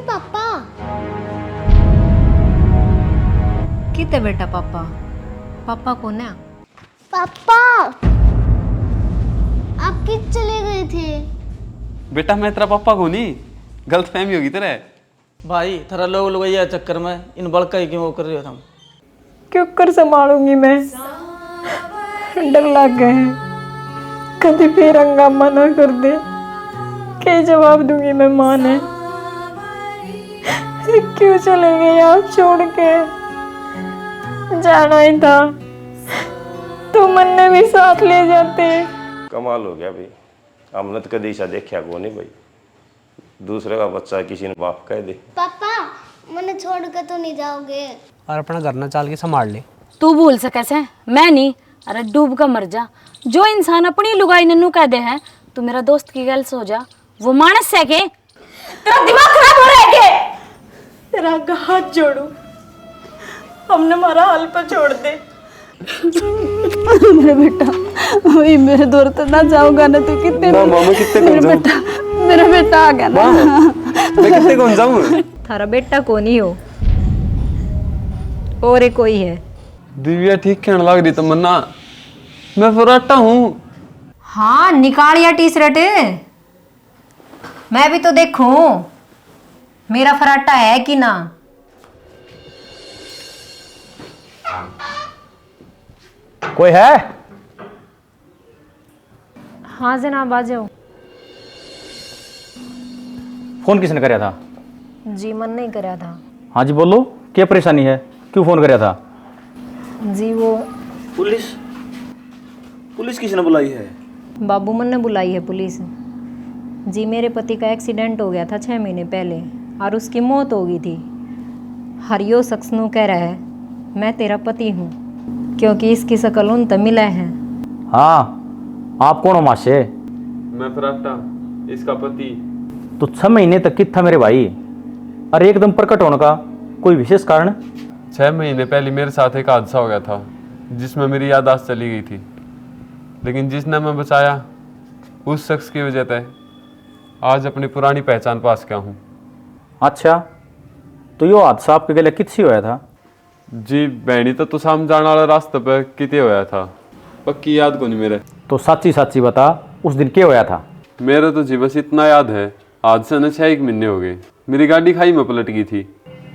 पापा कितने बेटा पापा पापा कौन है? पापा आप किस चले गए थे? बेटा मैं तेरा पापा को नहीं, गलत फहमी होगी तेरे। भाई थरा लोग लुगैया चक्कर में इन बड़का ही क्यों कर रहे हो तुम? क्यों कर संभालूंगी मैं, डर लग गए हैं कभी फिर हंगामा ना कर दे। क्या जवाब दूंगी मैं माँ ने? क्यों चले गए आप छोड़ के? जाना ही था तो मन ने भी साथ ले जाते। कमाल हो गया भाई, हमने तो कभी ऐसा देखा को नहीं भाई, दूसरे का बच्चा किसी ने बाप कह दे। पापा मैंने छोड़ के तो नहीं जाओगे? और अपना घर ना चाल के संभाल ले। तू भूल सके से मैं नहीं, अरे डूब का मर जा। जो इंसान अपनी लुगाई नन्नू कह दे है तू मेरा दोस्त की गल सो जा, वो मानस है के? तेरा दिमाग खराब हो रहा है के? तेरा हाथ जोड़ू, हमने हमारा हाल पर छोड़ दे। मेरा बेटा वही मेरे दौर तक ना जाऊंगा ना तो कितने मेरा बेटा आ गया ना। मैं कितने कौन जाऊं? थारा बेटा कौन ही हो और एक कोई है? दिव्या ठीक कहने लग रही तमन्ना, मैं फराटा हूँ। हाँ निकाल या टी शर्ट, मैं भी तो देखूं मेरा फराटा है कि ना। कोई है? हाँ जनाब आ जाओ। फोन किसने कराया था? जी मन नहीं कराया था। हाँ जी बोलो, क्या परेशानी है, क्यों फोन कराया था? जी वो पुलिस किसने बुलाई है? बाबू मन ने बुलाई है पुलिस। जी मेरे पति का एक्सीडेंट हो गया था 6 महीने पहले और उसकी मौत हो गई थी। हरियो शख्स नू कह रहा है मैं तेरा पति हूँ क्योंकि इसकी शकल उन तक मिला है। हाँ आप कौन हो मासे? मैं फराटा इसका पति। तो 6 महीने तक कित था मेरे भाई, और एकदम प्रकट होने का कोई विशेष कारण? 6 महीने पहले मेरे साथ एक हादसा हो गया था जिसमें मेरी याददाश्त चली गई थी, लेकिन जिसने मैं बचाया उस शख्स की वजह से आज अपनी पुरानी पहचान पास किया हूँ। अच्छा तो यो हादसा आपके गले कितसी होया था? जी बहनी तो तुसाम जाने वाला रास्ते पे किते होया था, पक्की याद को नहीं मेरे। तो सच्ची सच्ची बता उस दिन क्या होया था? मेरे तो जी बस इतना याद है, हादसे ने 6 महीने हो गए, मेरी गाड़ी खाई में पलट गई थी।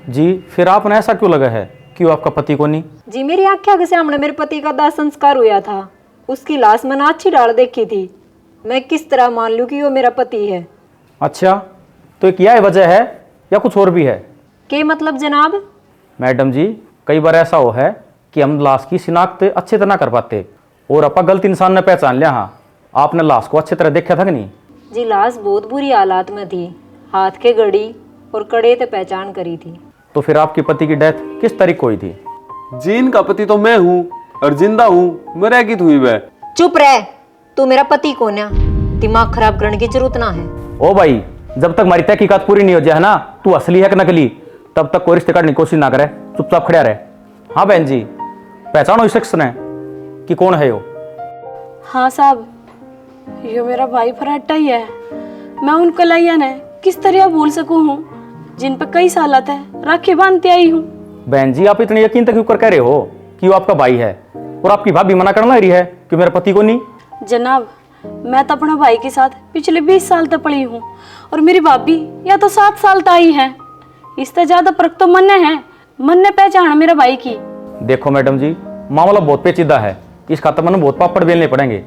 जी फिर आपने ऐसा क्यों लगा है कि वो आपका पति को नहीं? जी मेरी आंखें के सामने मेरे पति का दाह संस्कार हुआ था, उसकी लाश मैंने अच्छी डाल देखी थी। मैं किस तरह मान लूँ कि वो मेरा पति है? अच्छा तो ये क्या वजह है या कुछ और भी है? के मतलब जनाब? मैडम जी कई बार ऐसा हो है कि हम लाश की शिनाख्त अच्छी तरह ना कर पाते और अपा गलत इंसान ने पहचान लिया। हाँ आपने लाश को अच्छी तरह देखा था कि नहीं? जी लाश बहुत बुरी हालात में थी, हाथ के घड़ी और कड़े से पहचान करी थी। तो फिर आपके पति की डेथ किस तारीख को हुई थी? जी इनका पति तो मैं हूँ और जिंदा हूँ, मरेगी तो हुई वह। चुप रह, तू मेरा पति कौन है? दिमाग खराब करने की जरूरत ना है। ओ भाई जब तक हमारी तहकीकात पूरी नहीं हो जाए ना, तू असली है कि नकली, तब तक कोई रिश्ते काटने की कोशिश ना करे, चुपचाप खड़ा रहे। हाँ बहन जी पहचानो इस शख्स ने कि कौन है वो? हाँ साहब ये मेरा भाई फराटा ही है। मैं उन कलाइया ने किस तरह भूल सकूं हूँ जिन पर कई साल है राखी बांधते आई हूँ। बहन जी आप इतने यकीन तक क्यों कर कह रहे हो कि वो आपका भाई है, और आपकी भाभी मना करना रही है कि मेरे पति को नहीं? जनाब मैं तो अपने भाई के साथ पिछले 20 साल तक पड़ी हूँ और मेरी भाभी या तो 7 साल तक आई है। इससे ज्यादा फर्क तो मन है, मन ने पहचान मेरे भाई की। देखो मैडम जी मामला बहुत पेचीदा है, इस खातर मैंने बहुत पापड़ बेलने पड़ेंगे।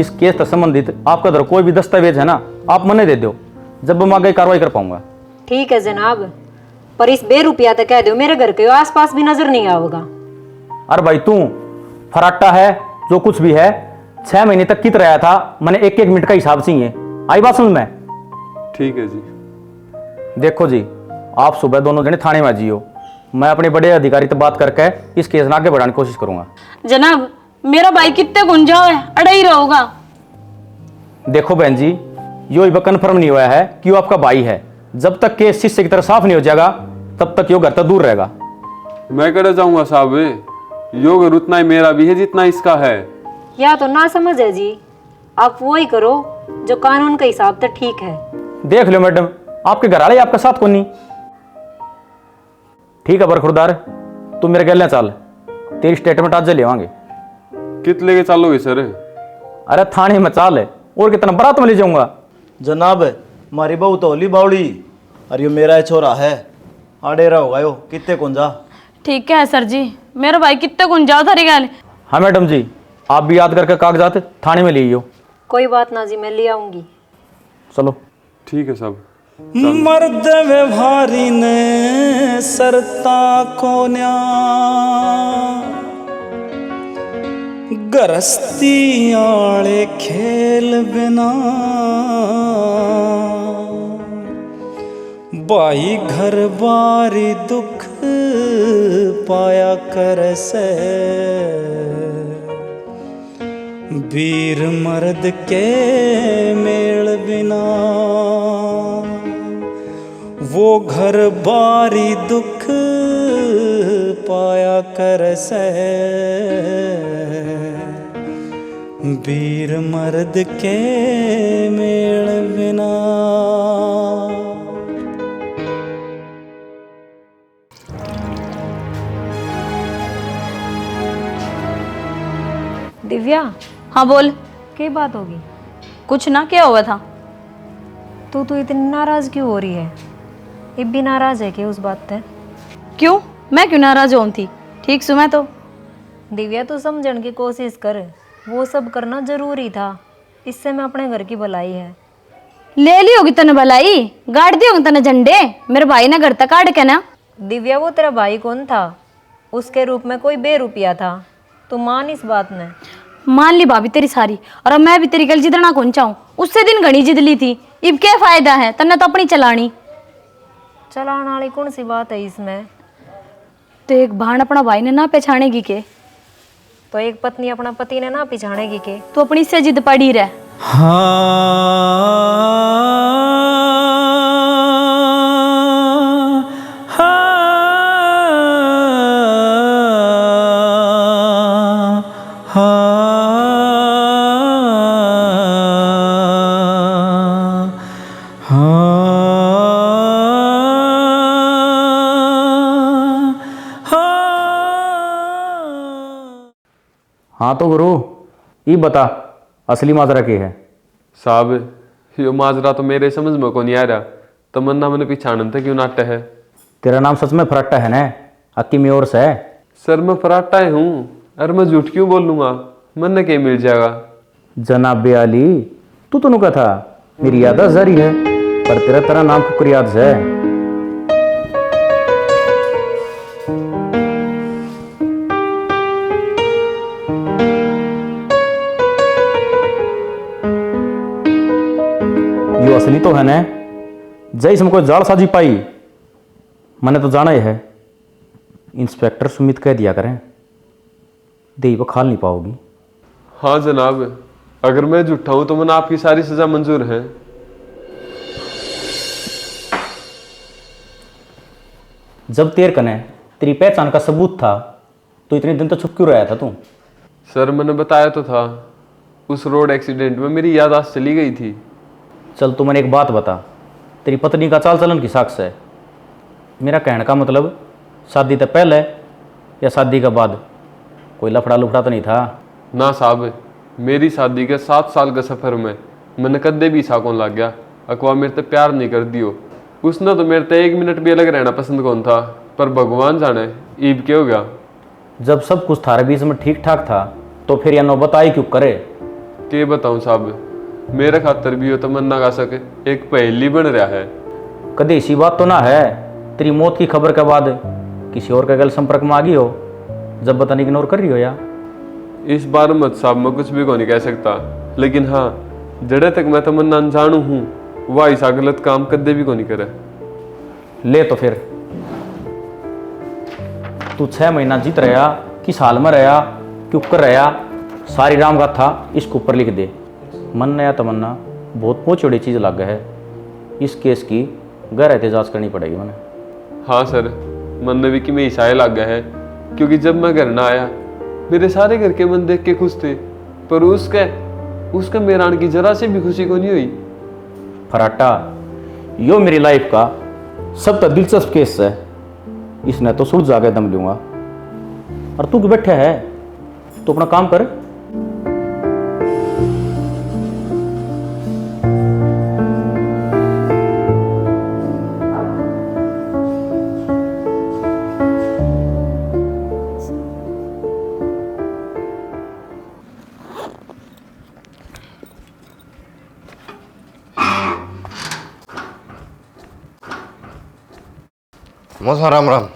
इस केस से संबंधित आपका अगर कोई भी दस्तावेज है ना आप मने दे दो, जब मैं आगे कार्रवाई कर पाऊंगा। ठीक है जनाब, पर इस बेरुपया तक कह दो मेरे घर के आसपास भी नजर नहीं आओगा। अरे भाई तू फराटा है जो कुछ भी है, 6 महीने तक कित रहा था, मैंने 1-1 मिनट का हिसाब चाहिए। आई बात समझ में? ठीक है जी। देखो जी आप सुबह दोनों जने थाने में आ जियो, मैं अपने बड़े अधिकारी से बात करके इस केस में आगे बढ़ाने की कोशिश करूंगा। जनाब मेरा भाई कितने गुंजाओ है, अड़ा ही रहोगा। देखो बहन जी यो अब कन्फर्म नहीं हुआ है कि वो आपका भाई है, जब तक केस शिष्य की तरह साफ नहीं हो जाएगा तब तक यो घर तक दूर रहेगा। मैं करे जाऊंगा साहब, योग उतना ही मेरा भी है जितना इसका है। या तो ना समझ है जी, आप वो ही करो जो कानून के हिसाब से ठीक है। देख लो मैडम आपके घर वाले आपका साथ को नहीं, ठीक है बरखुरदार, तू मेरे गले चाल, तेरी स्टेटमेंट आज ले आवांगे। कित लेके चलोगे सर? अरे थाने में चाल है, और कितना बारात में ले जाऊंगा। जनाब मारी बहू तो होली बावड़ी, अरे यो मेरा ही छोरा है, आडेरा होगा यो, कितने कौन जा। ठीक है सर जी, मेरा भाई कितने कौन जाओ थारी गल। हाँ मैडम जी, आप भी याद करके कागजात थाने में ले आइयो। कोई बात ना जी, मैं ले आऊंगी। चलो ठीक है साहब। मर्द व्यवहारी ने सरता कोन्या, गरस्ती आले खेल बिना, बाई घर बारी दुख पाया कर से, वीर मर्द के मेल बिना, वो घर बारी दुख पाया कर से, वीर मर्द के मेल बिना। दिव्या, हाँ बोल। क्या बात होगी? कुछ ना, क्या हुआ था? तू तो इतनी नाराज क्यों हो रही है? अब भी नाराज है क्या उस बात से? क्यों, मैं क्यों नाराज होऊं थी? ठीक सुना तो। दिव्या तू समझने की कोशिश कर, वो सब करना जरूरी था, इससे मैं अपने घर की भलाई है। ले ली होगी तने भलाई, गाड़ दी होगी तने झंडे, मेरे भाई ने घर तक काट के ना। दिव्या वो तेरा भाई कौन था? उसके रूप में कोई बेरुपया था, तू मान इस बात ने। मान ली भाभी तेरी सारी, और अब मैं भी तेरी गल जितना कौन चाहूँ। उससे दिन घड़ी जिद ली थी, अब क्या फायदा है, तन्ने तो अपनी चलानी। चलाने वाली कौन सी बात है इसमें? तो एक भाण अपना भाई ने ना पहचानेगी के? तो एक पत्नी अपना पति ने ना पिछाड़ेगी के? तो अपनी से जिद पड़ी रह। हाँ तो गुरु, ये बता असली माजरा क्या है? साहब यो माजरा तो मेरे समझ में को नहीं आ रहा, तमन्ना मैंने पिछाड़न था क्यों नाट्य है। तेरा नाम सच में फराट्टा है ना? अक्की में और से? सर मैं फराट्टा ही हूँ, अरे मैं झूठ क्यों बोल लूंगा, मन के मिल जाएगा। जनाब बेआली, तू तो नुका था मेरी याददाश्त जारी है, पर तेरा नाम फुकर याद है। यो असली तो है ना? जय इसमें कोई जाल साजी पाई, मैंने तो जाना ही है। इंस्पेक्टर सुमित कह दिया करें, दे वो खाल नहीं पाओगी। हाँ जनाब, अगर मैं झूठा हूं तो मैंने आपकी सारी सजा मंजूर है। जब तेर कने तेरी पहचान का सबूत था तो इतने दिन तो छुप क्यों रहा था तू? सर मैंने बताया तो था, उस रोड एक्सीडेंट में मेरी याददाश्त चली गई थी। चल तू मैंने एक बात बता, तेरी पत्नी का चाल चलन की साक्ष है। मेरा कहने का मतलब शादी से पहले या शादी के बाद कोई लफड़ा लुफड़ा तो नहीं था? ना साहब, मेरी शादी के 7 साल के सफर में मैंने कदे भी साकों लग गया, अकवा मेरे ते प्यार नहीं कर दियो। उसने तो मेरे ते 1 मिनट भी अलग रहना पसंद कौन था, पर भगवान जाने ईब के हो गया। जब सब कुछ थारे बीच में ठीक ठाक था तो फिर यह नौबत आई क्यों करे? के बताऊं साहब, मेरे खातर भी हो तमन्ना का सके एक पहेली बन रहा है। कदे ऐसी बात तो ना है तेरी मौत की खबर के बाद किसी और का गल संपर्क में आ गई हो, जब बतन इग्नोर कर रही हो? या इस बार मत साहब, मैं कुछ भी को नहीं कह सकता, लेकिन हाँ जड़े तक मैं तमन्ना अनजानू हूँ वह ऐसा गलत काम कदे भी को नहीं करे। ले तो फिर तू 6 महीना जीत रहा, किस हाल में रहा, क्यों कर रहा, सारी राम गाथा इसके ऊपर लिख दे। मन या तमन्ना बहुत पहुँचोड़ी चीज़ लग है, इस केस की गहराई जांच करनी पड़ेगी मैंने। हाँ सर, मन में भी कि मैं ईसाई लग गया है, क्योंकि जब मैं घर ना आया मेरे सारे घर के मन देख के खुश थे, पर उसका मेरे आने की जरा से भी खुशी को नहीं हुई। फराटा, यो मेरी लाइफ का सबसे दिलचस्प केस है। इसने तो सुलझ जाके दम लूंगा। और तू क्यों बैठा है, तो अपना काम कर। मौसा राम राम।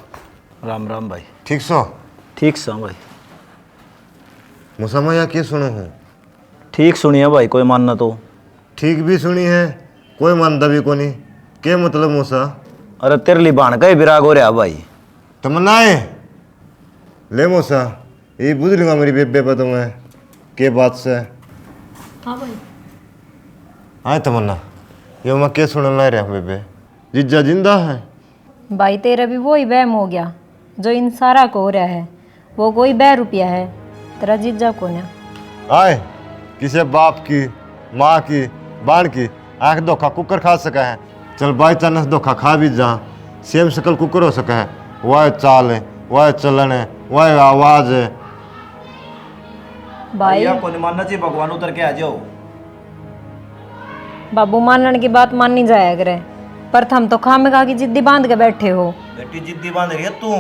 राम राम भाई। ठीक सो? ठीक सा भाई। मूसा मैं यहाँ क्या सुनू हूँ? ठीक सुनिए भाई, कोई मानना तो। ठीक भी सुनी है, कोई मानता भी कोनी। क्या मतलब मूसा? अरे तेरे लिए बाण का ही विराग हो रहा भाई। तमन्ना है ले मूसा, ये बुझ लूंगा मेरी बेबे पर तुम्हें के बात से। हाँ भाई। आए तमन्ना, ये मैं क्या सुनने ला रहा हूँ बेबे? जिज्जा जिंदा है? भाई तेरा भी वही वहम हो गया जो इन सारा को हो रहा है। वो कोई 2 रुपया है, तेरा जीजा कौन है? आए किसी बाप की, माँ की, बाण की आंख धोखा कुकर खा सका है। चल बाई चांस धोखा खा भी जा, सेम शकल कुकर हो सका है। वह चाल है, वह चलन है, वह आवाज है। भाई आपको नहीं मानना चाहिए, भगवान उतर के आ जाओ। बाबू मानने की बात माननी जाया करे, पर थम तो खामखा की जिद्दी बांध के बैठे हो। बेटी जिद्दी बांध रही है तू,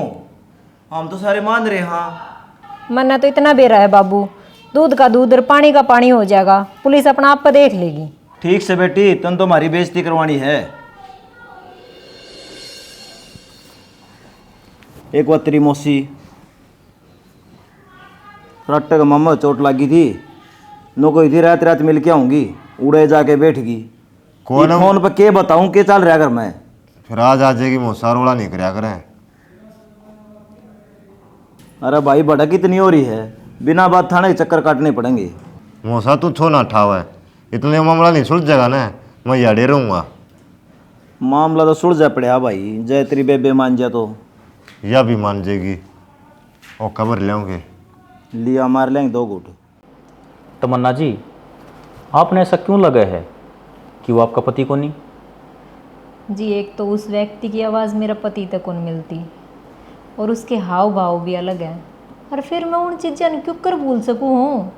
हम तो सारे मान रहे। हाँ मन्ना तो इतना बेरा है बाबू, दूध का दूध और पानी का पानी हो जाएगा, पुलिस अपना आप पर देख लेगी। ठीक से बेटी, तुम तो हमारी बेइज्जती करवानी है। एक बार तेरी मौसी रट्टे का मामा चोट लगी थी, नो कोई थी रात रात मिल के आऊंगी, उड़े जाके बैठ गई। कौन है? फोन पर के बताऊं के चल रहा कर मैं। फिर आज आ जाएगी मूसा, रोड़ा नहीं कराया करें। अरे भाई भड़क कितनी हो रही है, बिना बात थाने के चक्कर काटने पड़ेंगे। मूसा तू छो ना ठावा है, इतने मामला नहीं सुलझेगा ना, मैं याडे रहूँगा। मामला तो सुलझा पड़ा भाई, जय तेरी बेबे मान जा तो। या भी मान जाएगी, और खबर लेंगे। लिया मार लेंगे 2 घूंट। तमन्ना जी, आपने ऐसा क्यों लगा है कि वो आपका पति को नहीं? जी एक तो उस व्यक्ति की आवाज़ मेरा पति तक कौन मिलती, और उसके हाव भाव भी अलग हैं। और फिर मैं उन चीज़ों ने क्यों कर भूल सकूँ हूँ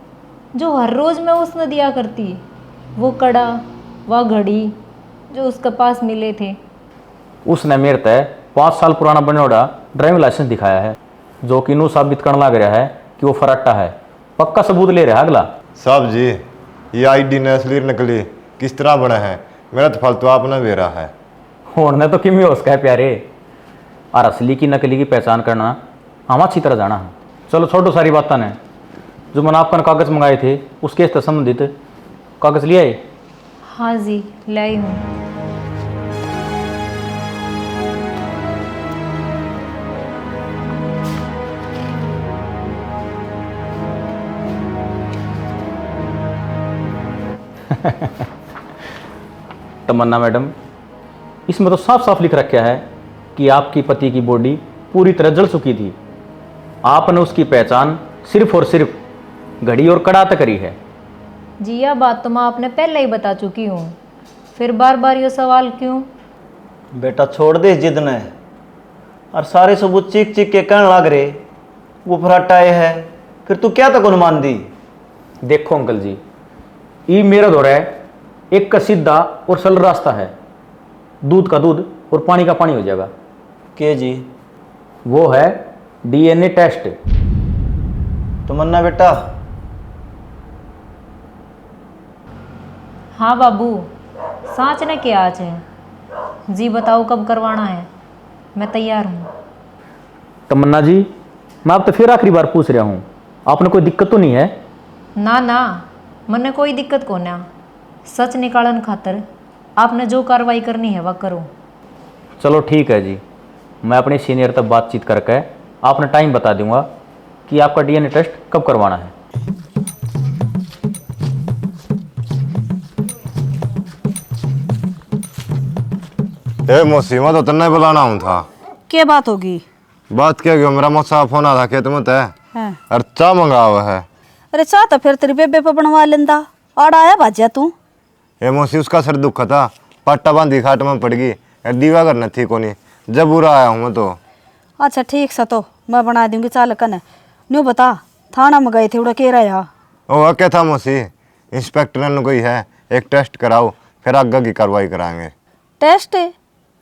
जो हर रोज़ मैं उसने दिया करती। वो कड़ा, वह घड़ी जो उसके पास मिले थे। उसने मेरे तय 5 साल पुराना बनोड़ा ड्राइविंग लाइसेंस दिखाया है, जो कि नू साबित करने लग रहा है कि वो फराटा है। पक्का सबूत ले रहा है अगला। साहब जी, ये आईडी ने असली नकली किस तरह बना है? मेरा तो फालतू आपने बेरा है। होने तो किमी हो उसका है प्यारे, और असली की नकली की पहचान करना हम अच्छी तरह जाना है। चलो छोटो सारी बात ने, जो मैंने आपका कागज़ मंगाए थे उस केस से संबंधित कागज़ ले आए? हाँ जी लाई हूँ। तमन्ना मैडम, इसमें तो साफ साफ लिख रखा है कि आपकी पति की बॉडी पूरी तरह जल चुकी थी। आपने उसकी पहचान सिर्फ और सिर्फ घड़ी और कड़ा तक करी है। जी यह बात तो मैं आपने पहले ही बता चुकी हूँ, फिर बार बार ये सवाल क्यों? बेटा छोड़ दे इस जिद ने, और सारे सबूत चीख चीख के कहने लग रहे वो फराटा ये है, फिर तू क्या तक अनुमान दी? देखो अंकल जी, ये मेरा दौरा है, एक का सीधा और सरल रास्ता है। दूध का दूध और पानी का पानी हो जाएगा। के जी? वो है डीएनए टेस्ट। तमन्ना बेटा। हाँ बाबू, सांच ने क्या आज है? जी बताओ कब करवाना है, मैं तैयार हूँ। तमन्ना जी, मैं आप तो फिर आखिरी बार पूछ रहा हूँ, आपने कोई दिक्कत तो नहीं है? ना ना, मने कोई दिक्कत को ना। सच निकालन खातर आपने जो कार्रवाई करनी है वह करो। चलो ठीक है जी, मैं अपने सीनियर तक बातचीत करके आपने टाइम बता दूंगा कि आपका डीएनए टेस्ट कब करवाना है। ए मौसी, मैं तो तन्ने बुलाना हूँ था। क्या बात होगी? बात क्या गया, मेरा मौसा फोन आ था खेत में तय, और चाह मंगा हुआ है। अरे चाह तो फिर तेरी बेबे पे बनवा लेंदा, और आया भाजिया तू। ए मौसी, उसका सर दुखा था, पट्टा बांधी खाट में पड़ गई, दीवा करना थी कोनी, जब बुरा आया हूँ मैं तो। अच्छा ठीक सा तो मैं बना दूंगी चालक ने। न्यू बता थाना में गए थे उड़ा के रहा। ओ क्या था मौसी, इंस्पेक्टर ने कोई है एक टेस्ट कराओ फिर आगे की कार्रवाई कराएंगे। टेस्ट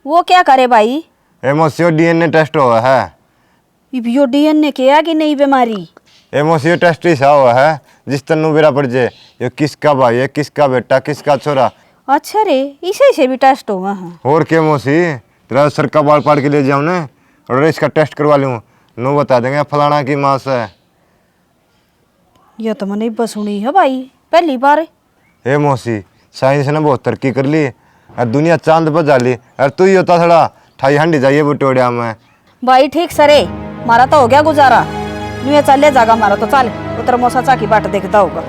वो क्या करे भाई? ए मौसी वो डीएनए टेस्ट हुआ है। यो डीएनए किया कि नहीं बीमारी? ए मौसी ये टेस्ट ऐसा हुआ है जिस तनु बेरा पड़ जाए ये किसका भाई है, किसका बेटा, किसका छोरा। अच्छा रे, इसे से भी टेस्ट हुआ है? और क्या मौसी, तेरा सर का बाल पाड़ के ले जाऊँ ना और इसका टेस्ट करवा लूँ, नो बता देंगे फलाना की मास है। ये तो मैंने बस सुनी है भाई पहली बार। ए मौसी साइंस ने बहुत तरक्की कर ली और दुनिया चांद पर जा ली और तू ही होता थोड़ा ठाई हंडी जाइए बुटोड़िया में। भाई ठीक सरे, मारा तो हो गया गुजारा। न्यू चल ले जागा मारा तो चल उतर मौसा चा की बाट देखता होगा।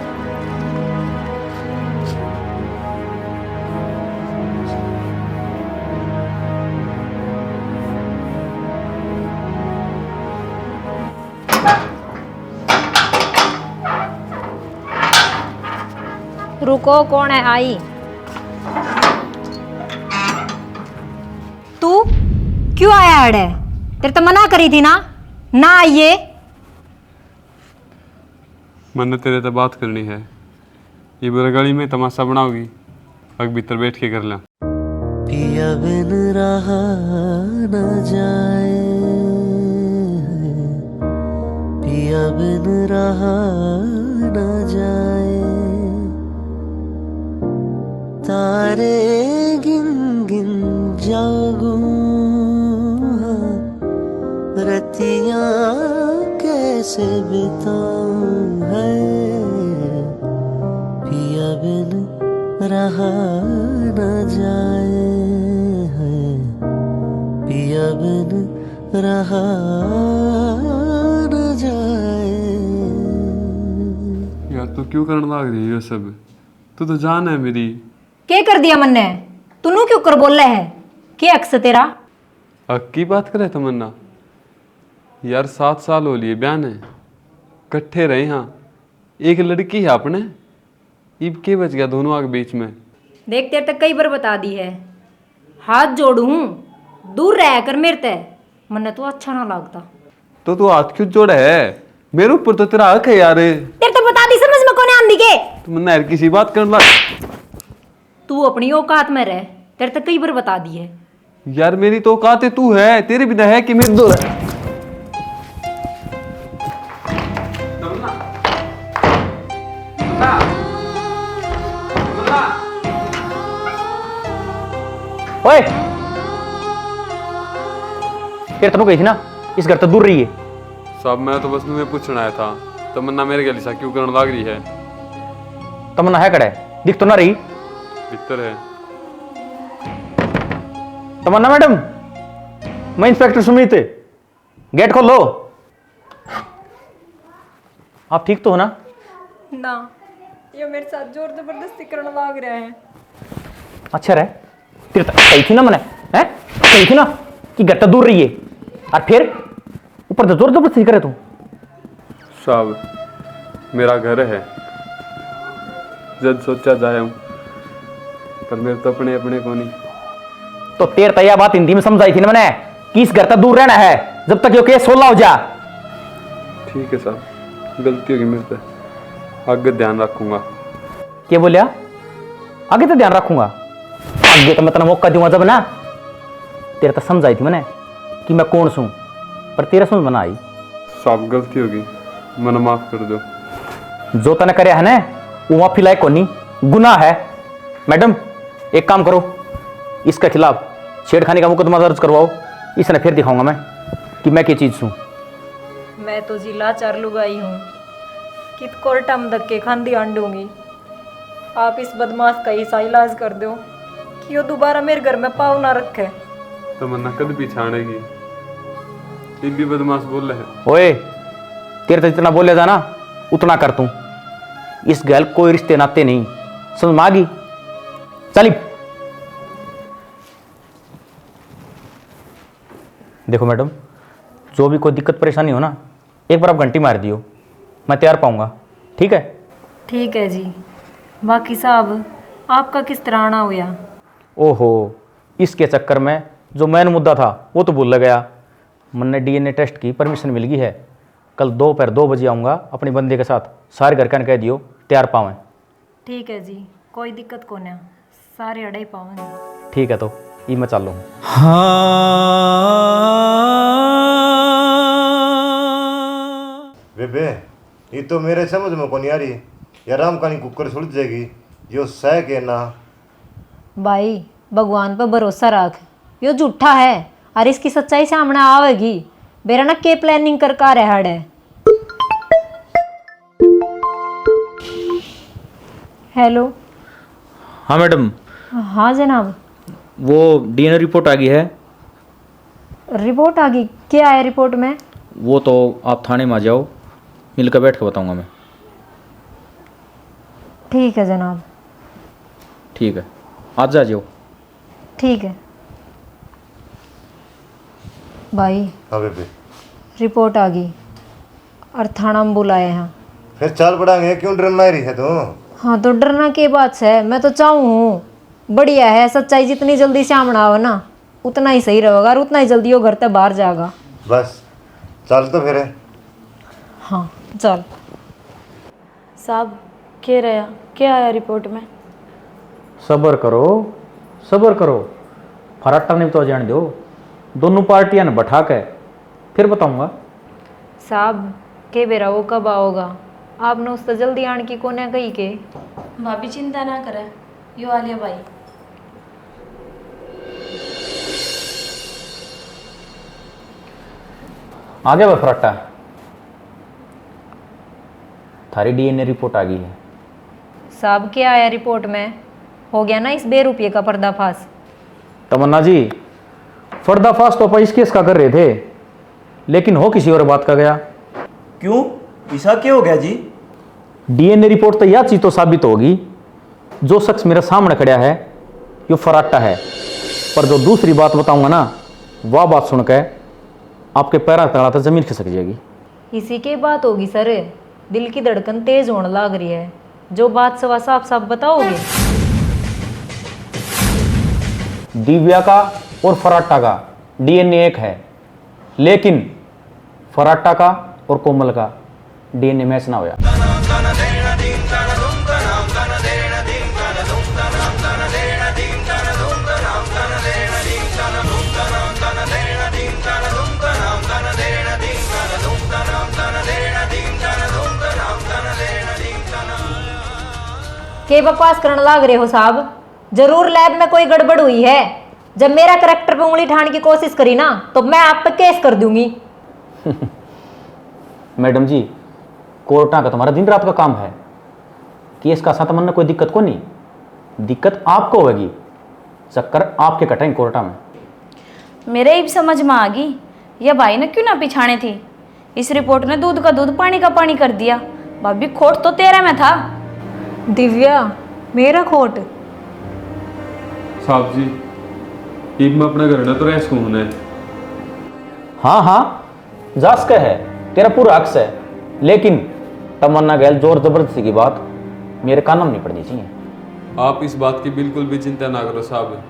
रुको, कौन है आई? तू क्यों आया अड़े? तेरे तो मना करी थी ना आइए। मैंने तेरे से बात करनी है। ये बुरा गली में तमाशा बनाओगी, अग भीतर बैठ के कर ला। पिया बिन रहा न जाए, पिया बिन रहा न जाए, तारे गिन गिन जागूं, रतियां कैसे बिताऊं है, पिया बिन रहा न जाए है, पिया बिन रहा न जाए। यार तू क्यों करने लग रही है ये सब? तू तो जान है मेरी। क्या कर दिया मन्ने? तू क्यों कर बोल रहा है? क्या अक्स तेरा? की बात करे तमन्ना? यार 7 साल हो लिए बयान है, कट्ठे रहे। हाँ एक लड़की है अपने, इब के बच गया दोनों आगे बीच में। देख तेरे तक कई बार बता दी है, हाथ जोड़ू दूर रह कर मेरे ते, मन्ने तो अच्छा ना लगता। तो तू हाथ क्यों जोड़ा है? मेरे ऊपर तो तेरा हक है यार। तेरे तो बता दी समझ में कौन आंदी के? तमन्ना यार किसी बात करने लग। तू अपनी औकात में रह, तेरे तक कई बार बता दी है। यार मेरी तो औकात है, तू है, तेरे बिना है कि मेरे दो है। ओए फिर तनु गई थी ना, इस घर तो दूर रही है। साहब मैं तो बस तुम्हें पूछना आया था, तमन्ना मेरे गली सा क्यों करने लग रही है? तमन्ना है कड़े, दिख तो ना रही। भीतर है। तमन्ना मैडम, मैं इंस्पेक्टर सुमित, गेट खोल लो। आप ठीक तो हो ना? ना, ये मेरे साथ जोर जबरदस्ती करने लग रहा है। अच्छा रहे, तेरे तो कही थी ना मैंने, हैं? कही थी ना कि घर तो दूर रही है, और फिर ऊपर तो जोर जबरदस्ती करे तू। साहब मेरा घर है, जब सोचा जाए हूँ, पर मेरे तो अपने अपने को नहीं। तो तेरे तैया बात हिंदी में समझाई थी ना मैंने कि इस घर तक दूर रहना है जब तक ये केस सोलह हो जा। ठीक है साहब, गलती होगी मेरे से, आगे ध्यान रखूंगा। क्या बोलिया? आगे तो ध्यान रखूंगा, आगे तो मैं तेरा मौका दूंगा जब ना। तेरे तो समझाई थी मैंने कि मैं कौन सू, पर तेरा समझ में ना आई। साहब गलती होगी, मन माफ कर दो। जो तने करे है ना वो माफी लायक को नहीं, गुनाह है। मैडम एक काम करो, इसके खिलाफ छेड़खानी का मुकदमा दर्ज करवाओ, इसने फिर दिखाऊंगा मैं कि मैं क्या चीज हूँ। मैं तो जिला चार लुगाई हूँ, कित कोर्टा में धक्के खांदी आंडूंगी। आप इस बदमाश का ऐसा इलाज कर दो कि वो दोबारा मेरे घर में पाँव ना रखे। तमन्ना कद पिछाड़ेगी, ये भी बदमाश बोल रहे हैं। ओए तेरे तो जितना बोले जाना उतना कर तू, इस गैल कोई रिश्ते नाते नहीं, समझ में आ गई? चली। देखो मैडम, जो भी कोई दिक्कत परेशानी हो ना, एक बार आप घंटी मार दियो, मैं तैयार पाऊंगा। ठीक है? ठीक है जी। बाकी साहब आपका किस तरह आना हुआ? ओहो, इसके चक्कर में जो मेन मुद्दा था वो तो भूल गया। मन ने डीएनए टेस्ट की परमिशन मिल गई है। कल दोपहर 2 बजे आऊँगा अपने बंदे के साथ। सारे घर का कह दियो तैयार पावें। ठीक है जी, कोई दिक्कत को ना, सारे अड़े पावेंगे। ठीक है तो ये मैं चल लूँ। बेबे ये तो मेरे समझ में कौन आ रही। या राम कहानी कुकर सुलझ जाएगी जो सह के ना। भाई भगवान पर भरोसा रख, यो झूठा है और इसकी सच्चाई सामने आवेगी। बेरा ना के प्लानिंग कर का रहा है। हेलो। हाँ मैडम। हाँ जनाब। वो डीएनए रिपोर्ट आ गई है। रिपोर्ट आ गई? क्या है रिपोर्ट में? वो तो आप थाने में आ जाओ, मिलकर बैठ के बताऊंगा मैं। ठीक है जनाब। ठीक है, आज जा जाओ। ठीक है भाई। हाँ बेबे रिपोर्ट आ गई और थाना में बुलाए हैं। फिर चाल बढ़ाएंगे, क्यों डरना रही है तू? हाँ तो डरना की बात है, मैं तो चाहूँ बढ़िया है। सच्चाई जितनी जल्दी सामने आवे ना उतना ही सही रहेगा और उतना ही जल्दी वो घर से बाहर जाएगा। बस चल तो फिर। हाँ चल। साहब क्या रहा, क्या आया रिपोर्ट में? सब्र करो, सब्र करो। फराटा ने तो जान दो, दोनों पार्टियां ने बैठा के फिर बताऊंगा। साहब के बेरा वो कब आओगा? आपने उससे जल्दी आने की कोने कही के। भाभी चिंता ना करे, यो आलिया भाई। आ गया भाई फराटा, थारी डीएनए रिपोर्ट आ गई है। साहब क्या आया रिपोर्ट में? हो गया ना इस बेरुपये का पर्दाफाश? तमन्ना जी, पर्दाफाश तो अपन इस केस का कर रहे थे, लेकिन हो किसी और बात का गया। क्यों, ऐसा क्या हो गया जी? डीएनए रिपोर्ट तो यह चीज तो साबित होगी, जो शख्स मेरे सामने खड़ा है यो फराटा है। पर जो दूसरी बात बताऊंगा ना, वह बात सुनकर आपके पैरों तला तो जमीन खिसक जाएगी। इसी की बात होगी सर, दिल की धड़कन तेज होने लग रही है। जो बात सवा साफ साफ बताओगे? दिव्या का और फराटा का डीएनए एक है, लेकिन फराटा का और कोमल का डीएनए मैच ना होया। के बकवास करने लाग रहे हो साहब? जरूर लैब में कोई गड़बड़ हुई है। जब मेरा करैक्टर पे उंगली ठाने की कोशिश करी ना तो मैं आप पे केस कर दूंगी। मैडम जी, कोर्टा का तुम्हारा दिन रात का काम है। केस का साथ मन में कोई दिक्कत को नहीं, दिक्कत आपको होगी। चक्कर आपके कटेंगे कोर्टा में। मेरे ही समझ में आ गई, यह भाई ने क्यों ना पिछाने थी। इस रिपोर्ट ने दूध का दूध पानी का पानी कर दिया। भाभी खोट तो तेरा में था। दिव्या मेरा खोट? साहब जी, ईब में अपने घर में तो रह सुकून है। हाँ हाँ, जास का है, तेरा पूरा हक है, लेकिन तमन्ना गैल जोर जबरदस्ती की बात मेरे कानों में नहीं पड़नी चाहिए। आप इस बात की बिल्कुल भी चिंता ना करो साहब।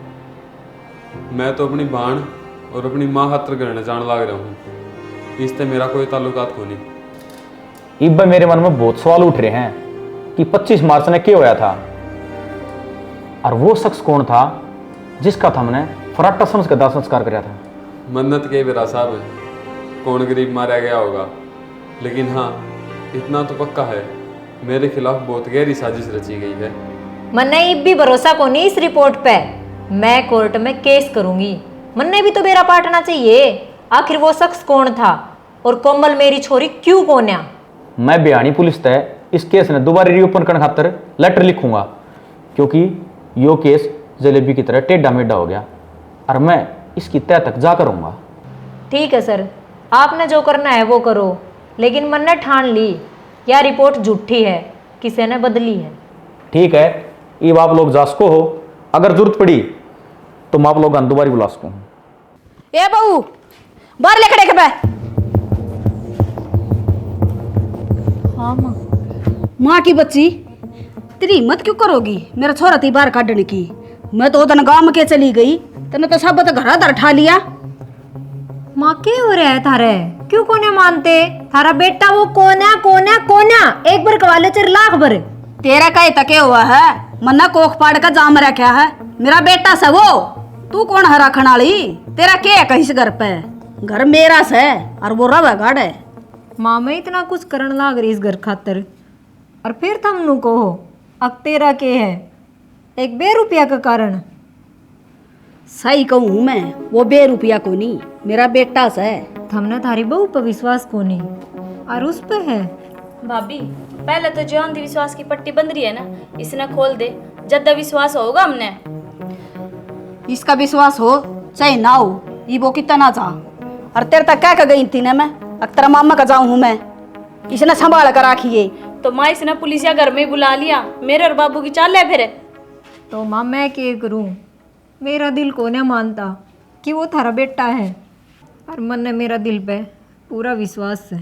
मैं तो अपनी बहन और अपनी माँ खातर घर जान लग रहा हूँ, इससे मेरा कोई ताल्लुकात को नहीं। इब मेरे मन में बहुत सवाल उठ रहे हैं कि 25 मार्च ने क्या होया था, और वो शख्स कौन था जिसका था हमने फराटा समझ कर दाह संस्कार कराया था। मन्नत के बेरा साहब, कौन गरीब मारा गया होगा, लेकिन हाँ इतना तो पक्का है, मेरे खिलाफ बहुत गहरी साजिश रची गई है। मन्ने इब भी भरोसा को नहीं इस रिपोर्ट पे। मैं कोर्ट में केस करूंगी। मन्ने भी तो मेरा पार्टना चाहिए। आखिर वो शख्स कौन था और कोमल मेरी छोरी क्यों कोन्या? मैं बिहानी पुलिस तय इस केस ने दोबारा रीओपन करने खातर लेटर लिखूंगा, क्योंकि यो केस जलेबी की तरह टेढ़ा मेढ़ा हो गया और मैं इसकी तय तक जा करूंगा। ठीक है सर, आपने जो करना है वो करो, लेकिन मन्ने ठान ली यह रिपोर्ट झूठी है, किसी ने बदली है। ठीक है, अब आप लोग जा सको हो, अगर जरूरत पड़ी तो मैं आप लोग दोबारा बुला सकूँ। ए बहू, बाहर ले खड़े के बे। हाँ माँ। माँ की बच्ची, तेरी हिम्मत क्यों करोगी मेरा छोरा थी बाहर काटने की? मैं तो उधर गांव के चली गई, तने तो सब तो घर दर ठा लिया। माँ क्या हो रहा है थारे? क्यों कोने मानते? थारा बेटा वो कोना कोना कोना एक बार कवाले 4 लाख भर। तेरा कहीं तके हुआ है, मन्ना कोख पाड़ का जाम रखा है। मेरा बेटा से वो, तू कौन है रखने वाली? तेरा क्या है कहीं से घर पे? घर मेरा से और वो रवा गाड़ है। माँ मैं इतना कुछ करन लाग रही इस घर खातर, और फिर थम नु कहो अब तेरा के है एक 2 रुपया का कारण। सही कहूँ हूँ मैं, वो 2 रुपया को नहीं, मेरा बेटा से। थमने थारी बहू पर विश्वास को नहीं और उस पे है। भाभी पहले तो जो अंधविश्वास की पट्टी बंध रही है ना, इसने खोल दे, जद्दा विश्वास होगा हमने। इसका विश्वास हो चाहे ना हो, ये वो कितना चाह। और तेरे तक क्या गई थी ना मैं, अक्तर मामा का जाऊँ हूँ मैं, इसने संभाल कर राखिए। तो माँ इसने पुलिसिया घर में बुला लिया, मेरे और बाबू की चाल है फिर। तो माँ मैं क्या करूँ? मेरा दिल को नहीं मानता कि वो थारा बेटा है, और मन ने मेरा दिल पे पूरा विश्वास है।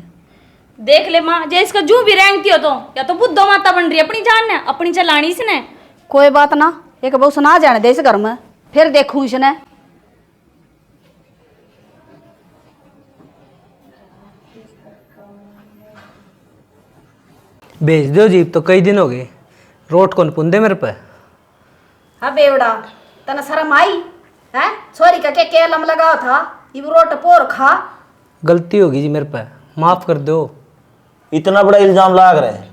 देख ले माँ, जे इसका जू भी रेंगती हो तो या तो बुद्धो माता बन रही है अपनी जान ने, अपनी चलानी इसने। कोई बात ना, एक बहु सुना जाने दे इस घर में, फिर देखूं इसने। भेज दो जीप, तो कई दिन हो गए, रोट कौन पुंदे मेरे पे। हाँ बेवड़ा, तना शर्म आई है? छोरी का के लम लगा था, ये रोट पोर खा। गलती होगी जी मेरे पे, माफ कर दो। इतना बड़ा इल्जाम लाग रहा है?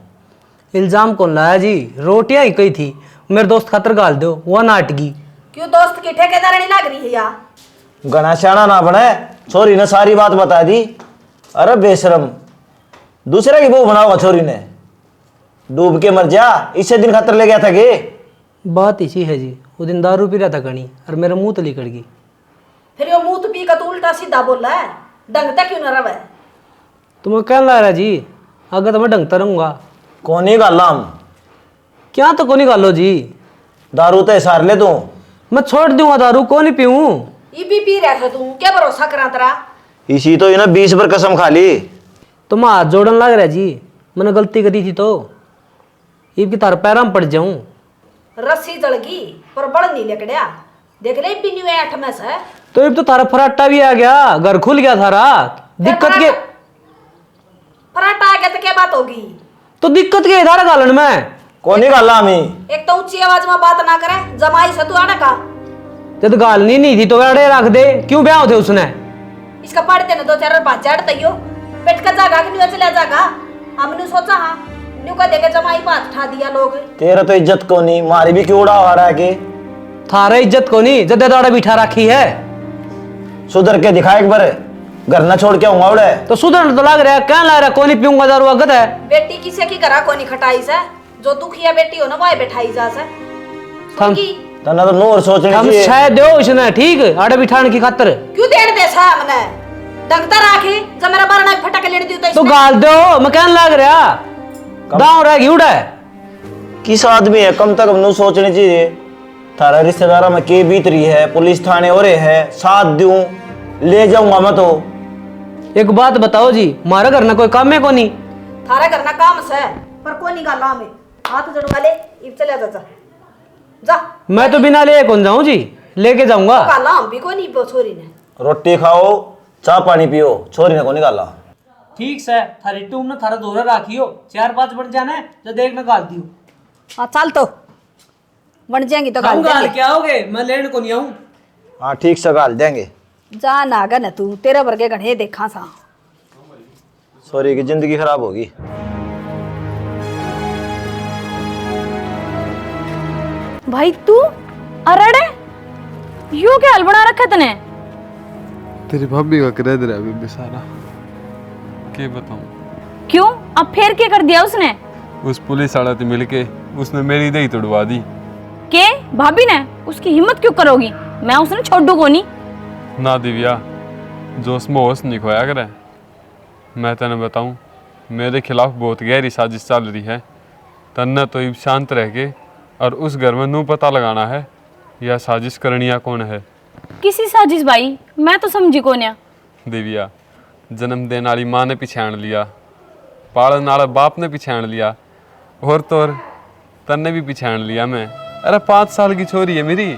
इल्जाम कौन लाया जी? रोटियां ही कही थी, मेरे दोस्त खातर गाल दो, वो नाटकी। क्यों दोस्त की ठेकेदार नहीं लग रही है या? घना श्याना ना बने, छोरी ने सारी बात बता दी। अरे बेशरम, दूसरे की बहू बनाओगा छोरी ने, डूब के मर जा, इसे दिन खातर ले गया था गे। बात इसी है जी, वो दिन दारू पी रहा था कहीं और मेरा मुंह तली कड़ गई। फिर यो मुंह तो पी का तू उल्टा सीधा बोल रहा है, डंगता क्यों न रहा? तुम्हें क्या ला रहा जी? अगर तो मैं ढंगता रहूंगा। कौनी गालाम? क्या तो कोनी गालो जी? दारू तो सार ले तू। मैं छोड़ दूंगा दारू, को नहीं पीऊं। ये भी पी रहा था तू, क्या भरोसा करा तेरा? इसी तो इन्हें 20 बार कसम खा ली। तुम हाथ जोड़न लग रहा जी, मैंने गलती करी थी तो ईब की तार पैरां में पड़ जाऊं। रस्सी जलगी पर बड़ नहीं लकड़िया, देख ले बिन्यू 8 में से। तो ईब तो तारा फराटा भी आ गया, घर खुल गया थारा। दिक्कत के फराटा आ गया तो क्या बात होगी? तो दिक्कत के इधर गालन में कोनी गाला मी। एक तो ऊंची आवाज में बात ना करे, जमाई से तू आने का। जब गाल नहीं थी तो अड़े रख दे, क्यों ब्याह थे उसने? इसका पढ़ते न 2-4 बात चढ़ता ही हो, पेट का जागा कि नहीं चला जागा। हमने सोचा हाँ न्यू का देखे जमाई बात उठा दिया लोग। तेरा तो इज्जत को नहीं, मारी भी क्यों उड़ा आ रहा है के? थारा इज्जत को नहीं, जद्दे दाड़ा बिठा रखी है। सुधर के दिखा एक बार, घर ना छोड़ के आऊंगा उड़े। तो सुधर तो लग रहा है, क्या लग रहा है? कोनी पीऊंगा दारू, अगत है। बेटी किसे की करा कोनी खटाई से, जो दुखिया बेटी हो ना वो बैठाई जा से। तना तो नूर सोचने हम चाहिए। शायद दो इसने, ठीक आड़े बिठाने की खातर। क्यों देड़ दे सा हमने? डंगता राखे, जब मेरा बरना फटक लेड़ दियो तो गाल दो, मैं क्या लग रहा? दांव रह गई उड़ा है। किस आदमी है, कम तक हम सोचने चाहिए। थारा रिश्तेदारा में के बीत रही है, पुलिस थाने हो रहे है, साथ दूं ले जाऊंगा मैं तो। एक बात बताओ जी, मारा घर ना कोई काम है को नहीं? थारा करना काम से पर कोनी गाला में हाथ जड़वा ले, इब चले जा जा। मैं तो बिना ले कौन जाऊं जी, लेके जाऊंगा। गाला हम भी कोनी बो छोरी ने। रोटी खाओ, चाय पानी पियो, छोरी ने को निकाला। ठीक से थारी टूम ने थारा दोरा राखियो, 4-5 बन जाने जो देख ना गाल दियो। हाँ चल तो बन जाएंगी तो गाल गाल देंगे। क्या होगे, मैं लेने को नहीं आऊं। हाँ ठीक से गाल देंगे। जा नागा न तू, तेरे वर्गे घड़े देखा सा। सॉरी की जिंदगी खराब होगी। भाई तू अरड़े यो क्या हल बना रखा तने? तेरी भाभी का क्रेज रहा है बेचारा, के बताऊं। क्यों, अब फिर क्या कर दिया उसने? उस पुलिस वाला से मिलके उसने मेरी दही तोड़वा दी। के भाभी ने? उसकी हिम्मत क्यों करोगी? मैं उसने छोड़ू को नहीं। ना दिव्या, जो उसमें होश नहीं खोया करे। मैं तेने बताऊं, मेरे खिलाफ बहुत गहरी साजिश चल रही है। तन्ने तो इब शांत रह के और उस घर में नू पता लगाना है यह साजिश करनिया कौन है। किसी साजिश भाई, मैं तो समझी कोन्या। दिव्या, जन्म देने वाली माँ ने पिछाड़ लिया, पालन वाला बाप ने पिछाड़ लिया, और तो और तन्ने भी पिछाड़ लिया। मैं अरे 5 साल की छोरी है मेरी,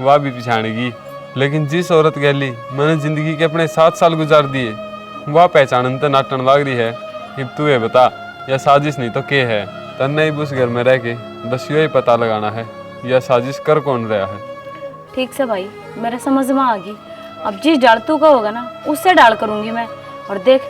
वह भी पिछाड़ेगी। लेकिन जिस औरत गैली मैंने जिंदगी के अपने 7 साल गुजार दिए वह पहचानन तो नाटन लाग रही है। अब तू ये बता, यह साजिश नहीं तो के है? तन्ने ही उस घर में रह के बस यही पता लगाना है यह साजिश कर कौन रहा है। ठीक से भाई, मेरे समझ में आ गई। अब जिस डाल तू का होगा ना उससे डाल करूंगी मैं। और देख,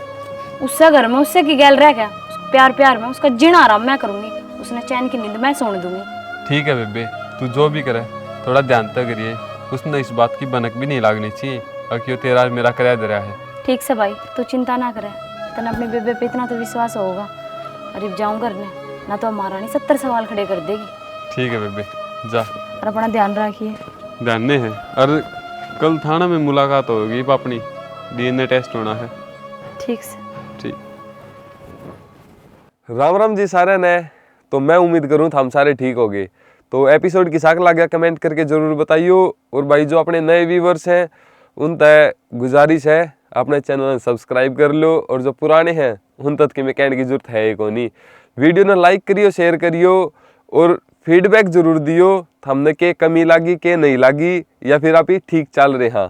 उससे घर में उससे की गैल रह क्या, प्यार प्यार में उसका जीना आराम मैं करूंगी, उसने चैन की नींद मैं सोने दूंगी। ठीक है बेबे, तू जो भी करे थोड़ा ध्यान तक करिए। उसने इस बात की भनक भी नहीं लागनी चाहिए और क्यों तेरा मेरा किराया दे रहा है। ठीक से भाई, तू चिंता ना करे, तेना अपने बेबे पे इतना तो विश्वास होगा। अरे जाऊँ करने ना तो हमारा नहीं 70 सवाल खड़े कर देगी। ठीक है बेबे, जा। और अपना ध्यान रखिए। ध्यान नहीं है। और कल थाना में मुलाकात होगी, अपनी DNA टेस्ट होना है। ठीक से। ठीक। राम राम जी सारे ने। तो मैं उम्मीद करूँ हम सारे ठीक हो गए। तो एपिसोड की साक लग गया कमेंट करके जरूर बताइयो। और भाई जो अपने नए व्यूवर्स हैं उन तक गुजारिश है अपने चैनल सब्सक्राइब कर लो, और जो पुराने हैं उन तक की मैं कहने की जरूरत है को नहीं। वीडियो ने लाइक करियो, शेयर करियो और फीडबैक जरूर दियो हमने के कमी लगी के नहीं लगी, या फिर आप ही ठीक चल रहे हाँ।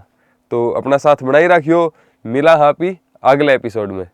तो अपना साथ बनाई रखियो। मिला हाँ अगले एपिसोड में।